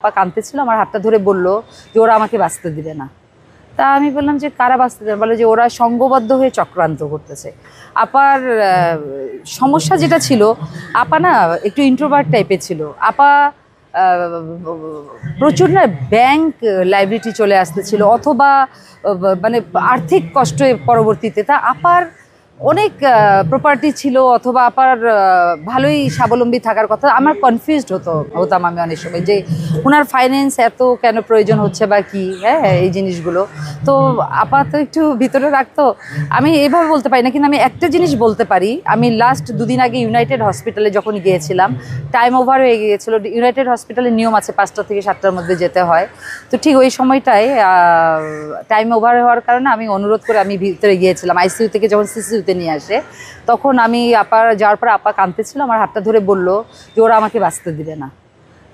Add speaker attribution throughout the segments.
Speaker 1: আপা কাঁদতেছিল, আমার হাতটা ধরে বলল যে ওরা আমাকে বাঁচতে দিবে না। তা আমি বললাম যে কারা বাঁচতে দেবে? বলে যে ওরা সংঘবদ্ধ হয়ে চক্রান্ত করতেছে। আপার সমস্যা যেটা ছিল, আপা না একটু ইন্ট্রোভার্ট টাইপের ছিল। আপা প্রচুর না ব্যাংক লাইবিলিটি চলে আসতেছিল, অথবা মানে আর্থিক কষ্টে পরবর্তীতে তা আপার অনেক প্রপার্টি ছিল, অথবা আপার ভালোই স্বাবলম্বী থাকার কথা। আমার কনফিউজড হতাম আমি অনেক সময় যে ওনার ফাইন্যান্স এত কেন প্রয়োজন হচ্ছে বা কি, হ্যাঁ এই জিনিসগুলো। তো আপা তো একটু ভিতরে রাখতো, আমি এভাবে বলতে পারি না, কিন্তু আমি একটা জিনিস বলতে পারি। আমি লাস্ট দুদিন আগে ইউনাইটেড হসপিটালে যখন গিয়েছিলাম, টাইম ওভার হয়ে গিয়েছিল। ইউনাইটেড হসপিটালের নিয়ম আছে 5টা থেকে 7টার মধ্যে যেতে হয়। তো ঠিক ওই সময়টায় টাইম ওভার হওয়ার কারণে আমি অনুরোধ করে আমি ভিতরে গিয়েছিলাম। আইসিইউ থেকে যখন সিসিইউতে নিয়ে আসে, তখন আমি আপার যাওয়ার পর আপা কাঁদতেছিল, আমার হাতটা ধরে বলল যে ওরা আমাকে বাঁচতে দিবে না।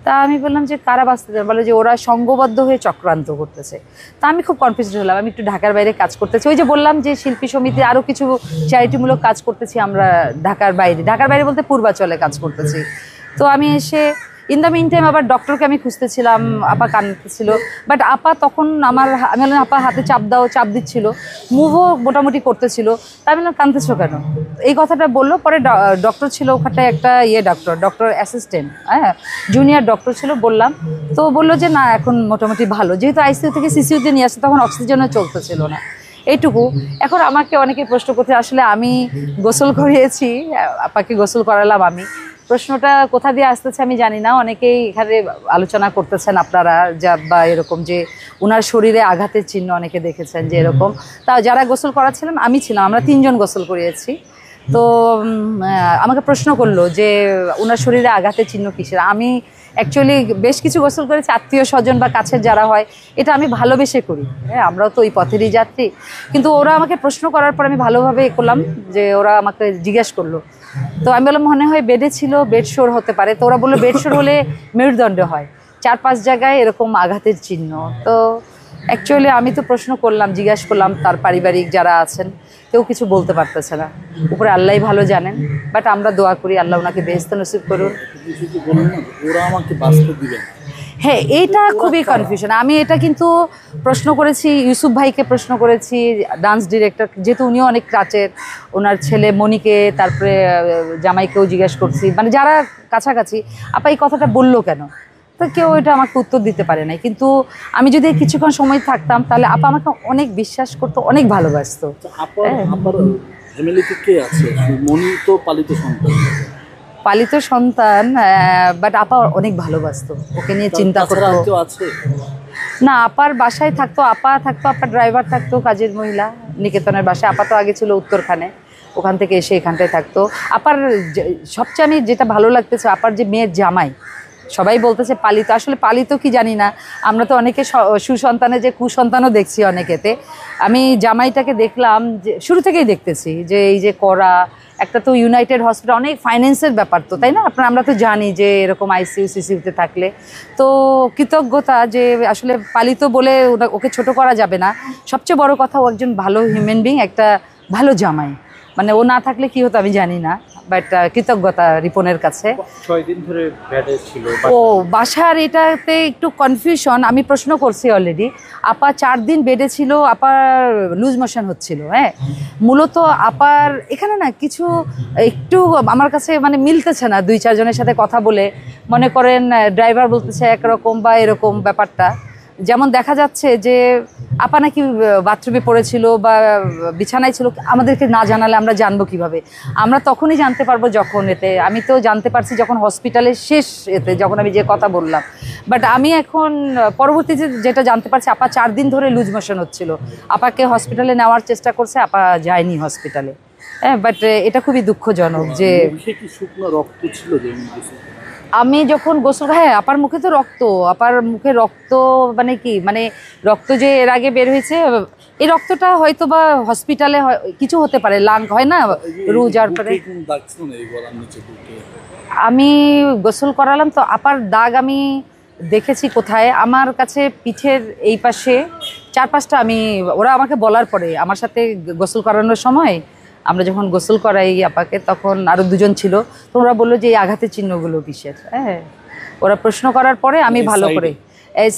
Speaker 1: তা আমি বললাম যে কারা বাঁচতে দেবে? বলে যে ওরা সংঘবদ্ধ হয়ে চক্রান্ত করতেছে। তা আমি খুব কনফিউজড হলাম। আমি একটু ঢাকার বাইরে কাজ করতেছি, ওই যে বললাম যে শিল্পী সমিতি আরও কিছু চ্যারিটিমূলক কাজ করতেছি আমরা ঢাকার বাইরে বলতে পূর্বাচলে কাজ করতেছি। তো আমি এসে ইন দ্য মিন টাইম আবার ডক্টরকে আমি খুঁজতেছিলাম, আপা কাঁদতেছিল। বাট আপা তখন আমি বললাম আপা হাতে চাপ দাও, চাপ দিচ্ছিল, মুভও মোটামুটি করতেছিল। তা আমি বললাম কাঁদতেছো কেন? এই কথাটা বললো। পরে ডক্টর ছিল ওখানটায়, একটা ডক্টর অ্যাসিস্ট্যান্ট, হ্যাঁ জুনিয়র ডক্টর ছিল। বললাম, তো বললো যে না এখন মোটামুটি ভালো, যেহেতু আইসিইউ থেকে সিসিইউতে নিয়ে আসছে তখন অক্সিজেনও চলতেছিল না, এইটুকু। এখন আমাকে অনেকে প্রশ্ন করতে, আসলে আমি গোসল করিয়েছি, আপাকে গোসল করালাম আমি। প্রশ্নটা কোথা দিয়ে আসতেছে আমি জানি না। অনেকেই এখানে আলোচনা করতেছেন আপনারা বা এরকম যে ওনার শরীরে আঘাতের চিহ্ন অনেকে দেখেছেন যে এরকম। তা যারা গোসল করাচ্ছিলাম আমি ছিলাম, আমরা 3জন গোসল করিয়েছি। তো আমাকে প্রশ্ন করলো যে ওনার শরীরে আঘাতের চিহ্ন কিসের। আমি অ্যাকচুয়ালি বেশ কিছু গোসল করেছি আত্মীয় স্বজন বা কাছের যারা হয়, এটা আমি ভালোবেসে করি, হ্যাঁ আমরাও তো ওই পথেরই যাত্রী। কিন্তু ওরা আমাকে প্রশ্ন করার পর আমি ভালোভাবে করলাম যে ওরা আমাকে জিজ্ঞেস করলো। তো আমি বললাম মনে হয় বেডে ছিল, বেডশোর হতে পারে। তো ওরা বললো বেডশোর হলে মেরুদণ্ড হয়, 4-5 জায়গায় এরকম আঘাতের চিহ্ন। তো অ্যাকচুয়ালি আমি তো প্রশ্ন করলাম, জিজ্ঞাসা করলাম, তার পারিবারিক যারা আছেন কেউ কিছু বলতে পারতেছে না, উপরে আল্লাহই ভালো জানেন। বাট আমরা দোয়া করি আল্লাহ ওনাকে বেহেশত নসিব করুন। হ্যাঁ এইটা খুবই কনফিউশন। আমি এটা কিন্তু প্রশ্ন করেছি ইউসুফ ভাইকে, প্রশ্ন করেছি ডান্স ডিরেক্টর, যেহেতু উনিও অনেক কাছের, ওনার ছেলে মনিকে, তারপরে জামাইকেও জিজ্ঞেস করছি, মানে যারা কাছাকাছি, আপা এই কথাটা বললো কেন। তো কেউ এটা আমাকে উত্তর দিতে পারে নাই। কিন্তু আমি যদি কিছুক্ষণ সময় থাকতাম তাহলে আপা আমাকে অনেক বিশ্বাস করতো, অনেক ভালোবাসতো। পালিত সন্তান, বাট আপা অনেক ভালোবাসতো, ওকে নিয়ে চিন্তা করতো না। আপার বাসায় থাকতো, আপা থাকতো, আপার ড্রাইভার থাকতো, কাজের মহিলা নিকেতনের বাসায়। আপা তো আগে ছিল উত্তরখানে, ওখান থেকে এসে এখানটায় থাকতো। আপার সবচেয়ে আমি যেটা ভালো লাগতেছে, আপার যে মেয়ের জামাই, সবাই বলতেছে পালিত, আসলে পালিত কি জানি না। আমরা তো অনেকে সুসন্তানে যে কুসন্তানও দেখছি অনেকেতে। আমি জামাইটাকে দেখলাম যে শুরু থেকেই দেখতেছি যে এই যে করা একটা, তো ইউনাইটেড হসপিটাল অনেক ফাইন্যান্সের ব্যাপার তো, তাই না? আমরা তো জানি যে এরকম আইসিইউ সিসিইউতে থাকলে তো কৃতজ্ঞতা যে আসলে পালিত বলে ওকে ছোট করা যাবে না। সবচেয়ে বড় কথা ও একজন ভালো হিউম্যান বিং, একটা ভালো জামাই। মানে ও না থাকলে কি হতো আমি জানি না, বাট কৃতজ্ঞতা রিপনের কাছে।
Speaker 2: 6 দিন ধরে বেডে ছিল।
Speaker 1: ও বাসার এটাতে একটু কনফিউশন, আমি প্রশ্ন করছি অলরেডি। আপা 4 দিন বেডে ছিল, আপার লুজ মোশন হচ্ছিল। হ্যাঁ মূলত আপার এখানে না কিছু একটু আমার কাছে মানে মিলতেছে না। 2-4 জনের সাথে কথা বলে মনে করেন ড্রাইভার বলতেছে একরকম বা এরকম ব্যাপারটা। যেমন দেখা যাচ্ছে যে আপা নাকি বাথরুমে পড়েছিল বা বিছানায় ছিল, আমাদেরকে না জানালে আমরা জানবো কিভাবে? আমরা তখনই জানতে পারবো যখন আমি তো জানতে পারছি যখন হসপিটালের শেষ যখন আমি যে কথা বললাম। বাট আমি এখন পরবর্তীতে যেটা জানতে পারছি, আপা 4 দিন ধরে লুজ মোশন হচ্ছিল। আপাকে হসপিটালে নেওয়ার চেষ্টা করছে, আপা যায়নি হসপিটালে। হ্যাঁ বাট এটা খুবই দুঃখজনক যে
Speaker 2: শুকনো রক্ত ছিল।
Speaker 1: আমি যখন গোসল, হ্যাঁ আপার মুখে তো রক্ত, আপার মুখে রক্ত মানে কি, মানে রক্ত যে এর আগে বের হয়েছে, এই রক্তটা হয়তো বা হসপিটালে কিছু হতে পারে, লাং হয় না রুজ। আর পরে আমি গোসল করালাম তো আপার দাগ আমি দেখেছি কোথায়, আমার কাছে পিঠের এই পাশে 4-5টা। আমি ওরা আমাকে বলার পরে আমার সাথে গোসল করানোর সময় আমরা যখন গোসল করাই আপাকে, তখন আরও 2জন ছিল, তো ওরা বললো যে এই আঘাতের চিহ্নগুলো কিসের। হ্যাঁ ওরা প্রশ্ন করার পরে আমি
Speaker 2: এই
Speaker 1: ভালো
Speaker 2: side-এ?
Speaker 1: করে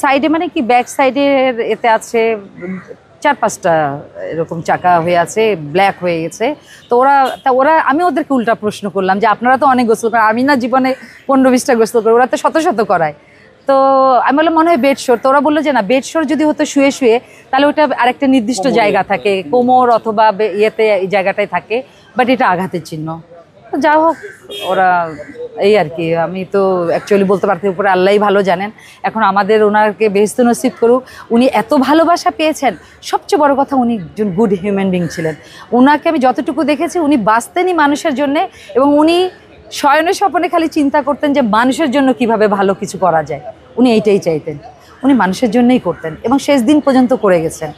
Speaker 1: সাইডে মানে কি ব্যাক সাইডের এতে আছে 4-5টা এরকম চাকা হয়ে আছে, ব্ল্যাক হয়ে গেছে। তো ওরা আমি ওদেরকে উল্টা প্রশ্ন করলাম যে আপনারা তো অনেক গোসল করেন, আমি না জীবনে 15-20টা গোসল করি, ওরা তো শত শত করায়। তো আমি বললাম মনে হয় বেডশোর। তো ওরা বললো যে না, বেডশোর যদি হতো শুয়ে শুয়ে তাহলে ওটা আরেকটা নির্দিষ্ট জায়গা থাকে, কোমর অথবা ইয়েতে এই জায়গাটায় থাকে, বাট এটা আঘাতের চিহ্ন। তো যা হোক, ওরা এই আর কি। আমি তো অ্যাকচুয়ালি বলতে পারতে উপরে আল্লাহই ভালো জানেন। এখন আমাদের ওনাকে বেহেশত নসিব করুক। উনি এত ভালোবাসা পেয়েছেন, সবচেয়ে বড় কথা উনি একজন গুড হিউম্যান বিং ছিলেন। ওনাকে আমি যতটুকু দেখেছি উনি বাঁচতেনই মানুষের জন্যে, এবং উনি শয়নে স্বপনে খালি চিন্তা করতেন যে মানুষের জন্য কিভাবে ভালো কিছু করা যায়। উনি এইটাই চাইতেন, উনি মানুষের জন্যই করতেন এবং শেষ দিন পর্যন্ত করে গেছেন।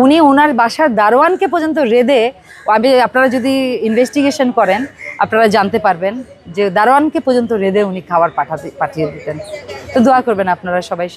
Speaker 1: উনি ওনার বাসার দারোয়ানকে পর্যন্ত রেঁধে, আপনারা যদি ইনভেস্টিগেশন করেন আপনারা জানতে পারবেন যে দারোয়ানকে পর্যন্ত রেঁধে উনি খাবার পাঠিয়ে দিতেন। তো দোয়া করবেন আপনারা সবাই।